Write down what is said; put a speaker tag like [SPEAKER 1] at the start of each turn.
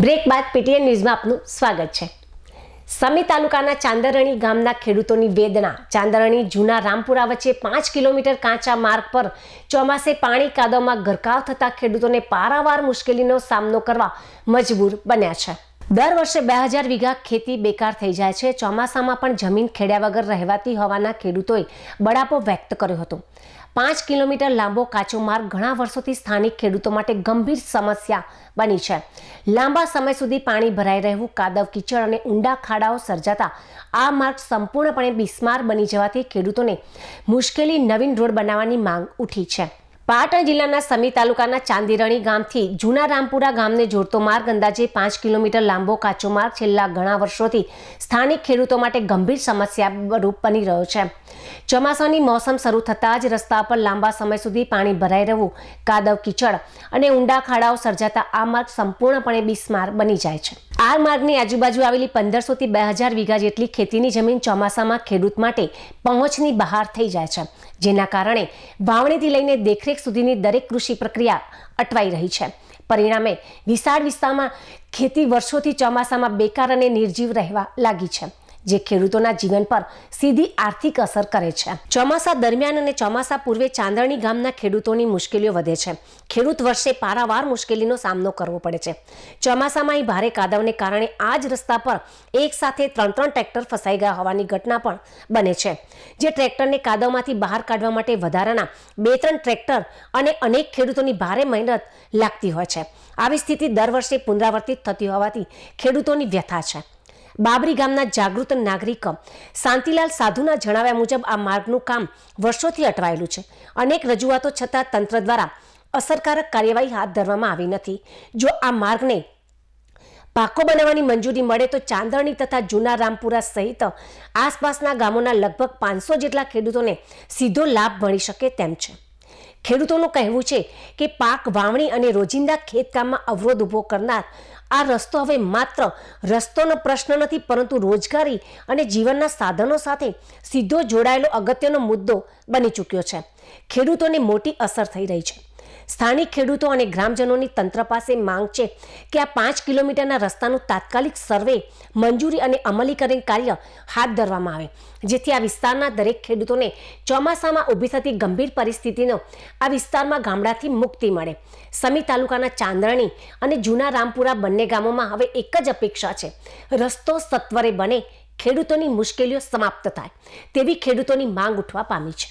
[SPEAKER 1] Break બાદ PTN ન્યૂઝમાં આપનું સ્વાગત છે। સમી તાલુકાના ચાંદરણી ગામના ખેડૂતોની વેદના। ચાંદરણી જૂના રામપુરા વચ્ચે 5 કિલોમીટર કાચા માર્ગ પર ચોમાસે પાણી કાદવમાં ગરકાવ થતા ખેડૂતોને પારાવાર મુશ્કેલીનો સામનો કરવા મજબૂર બન્યા છે। દર વર્ષે 2000 વીઘા ખેતી બેકાર થઈ જાય છે। ચોમાસામાં પણ જમીન ખેડ્યા વગર રહેવાતી હોવાના ખેડૂતોએ બળાપો વ્યક્ત કર્યો હતો। 5 કિલોમીટર લાંબો કાચો માર્ગ ઘણા વર્ષોથી સ્થાનિક ખેડૂતો માટે ગંભીર સમસ્યા બની છે। લાંબા સમય સુધી પાણી ભરાઈ રહેવું, કાદવ કીચડ અને ઊંડા ખાડાઓ સર્જાતા આ માર્ગ સંપૂર્ણપણે બિસ્માર બની જવાથી ખેડૂતોને મુશ્કેલી નવીન રોડ બનાવવાની માંગ ઉઠી છે। પાટણ જિલ્લાના સમી તાલુકાના ચાંદરણી ગામથી જૂના રામપુરા ગામને જોડતો માર્ગ અંદાજે 5 કિલોમીટર લાંબો કાચો માર્ગ છેલ્લા ઘણા વર્ષોથી સ્થાનિક ખેડૂતો માટે ગંભીર સમસ્યા રૂપ બની રહ્યો છે। ચોમાસાની મોસમ શરૂ થતાં જ રસ્તા પર લાંબા સમય સુધી પાણી ભરાઈ રહેવું, કાદવ કીચડ અને ઊંડા ખાડાઓ સર્જાતા આ માર્ગ સંપૂર્ણપણે બિસ્માર બની જાય છે। આ માર્ગની આજુબાજુ આવેલી 1500 થી 2000 વીઘા જેટલી ખેતીની જમીન ચોમાસામાં ખેડૂત માટે પહોંચની બહાર થઈ જાય છે, જેના કારણે વાવણીથી લઈને દેખરેખ સુધીની દરેક કૃષિ પ્રક્રિયા અટવાઈ રહી છે। પરિણામે વિશાળ વિસ્તારમાં ખેતી વર્ષોથી ચોમાસામાં બેકાર અને નિર્જીવ રહેવા લાગી છે, જે ખેડૂતોના જીવન પર સીધી આર્થિક અસર કરે છે। ચોમાસા દરમિયાન અને ચોમાસા પૂર્વે ચાંદરણી ગામના ખેડૂતોની મુશ્કેલીઓ વધે છે। ખેડૂત વર્ષે પારાવાર મુશ્કેલીનો સામનો કરવો પડે છે। ચોમાસામાં ભારે કાદવને કારણે આ જ રસ્તા પર એક સાથે 3 ટ્રેક્ટર ફસાઈ ગયા હોવાની ઘટના પણ બને છે, જે ટ્રેક્ટરને કાદવમાંથી બહાર કાઢવા માટે વધારાના 2-3 ટ્રેક્ટર અને અનેક ખેડૂતોની ભારે મહેનત લાગતી હોય છે। આવી સ્થિતિ દર વર્ષે પુનરાવર્તિત થતી હોવાથી ખેડૂતોની વ્યથા છે। બાબરી ગામના જાગૃત નાગરિક શાંતિલાલ સાધુના જણાવ્યા મુજબ આ માર્ગનું કામ વર્ષોથી અટવાયેલું છે। અનેક રજૂઆતો છતાં તંત્ર દ્વારા અસરકારક કાર્યવાહી હાથ ધરવામાં આવી નથી। જો આ માર્ગને પાકો બનાવવાની મંજૂરી મળે તો ચાંદરણી તથા જૂના રામપુરા સહિત આસપાસના ગામોના લગભગ 500 જેટલા ખેડૂતોને સીધો લાભ મળી શકે તેમ છે। ખેડૂતોનું કહેવું છે કે પાક વાવણી અને રોજિંદા ખેતકામમાં અવરોધ ઊભો કરનાર આ રસ્તો હવે માત્ર રસ્તોનો પ્રશ્ન નથી, પરંતુ રોજગારી અને જીવનના સાધનો સાથે સીધો જોડાયેલો અગત્યનો મુદ્દો બની ચૂક્યો છે। ખેડૂતોને મોટી અસર થઈ રહી છે। સ્થાનિક ખેડૂતો અને ગ્રામજનોની તંત્ર પાસે માંગ છે કે આ 5 કિલોમીટરના રસ્તાનું તાત્કાલિક સર્વે, મંજૂરી અને અમલીકરણ કાર્ય હાથ ધરવામાં આવે, જેથી આ વિસ્તારના દરેક ખેડૂતોને ચોમાસામાં ઊભી થતી ગંભીર પરિસ્થિતિનો આ વિસ્તારમાં ગામડાથી મુક્તિ મળે। સમી તાલુકાના ચાંદરણી અને જૂના રામપુરા બંને ગામોમાં હવે એક જ અપેક્ષા છે, રસ્તો સત્વરે બને, ખેડૂતોની મુશ્કેલીઓ સમાપ્ત થાય તેવી ખેડૂતોની માંગ ઉઠવા પામી છે।